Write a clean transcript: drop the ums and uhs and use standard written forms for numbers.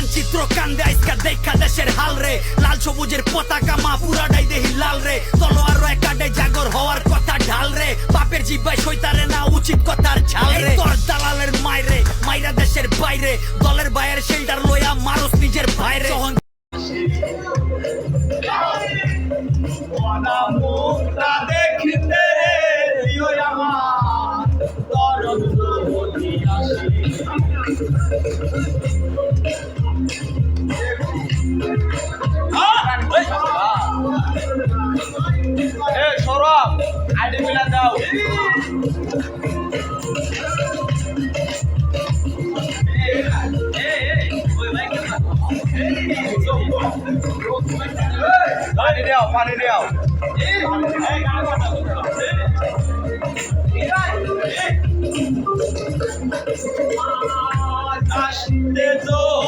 মানচিত্র কান্দে আইসকা দেখা দেশের হাল রে লাল সবুজের পতাকা মা পুরাটাই দেহি লাল রে তলোয়ার একাডে জাগর হওয়ার কথা ঢাল রে বাপের জিব্বাই সইতারে না উচিত কথার ছাল রে তোর দালালের মাইরে মাইরা দেশের বাইরে দলের বাইরের শেল্টার লইয়া মারুস নিজের ভাইরে মুখটা দেখতে দিও আমার তরঙ্গ বলি আসি সৌরভ আইডি মিলা দাও পানি দাও পানি দাও আসতে তো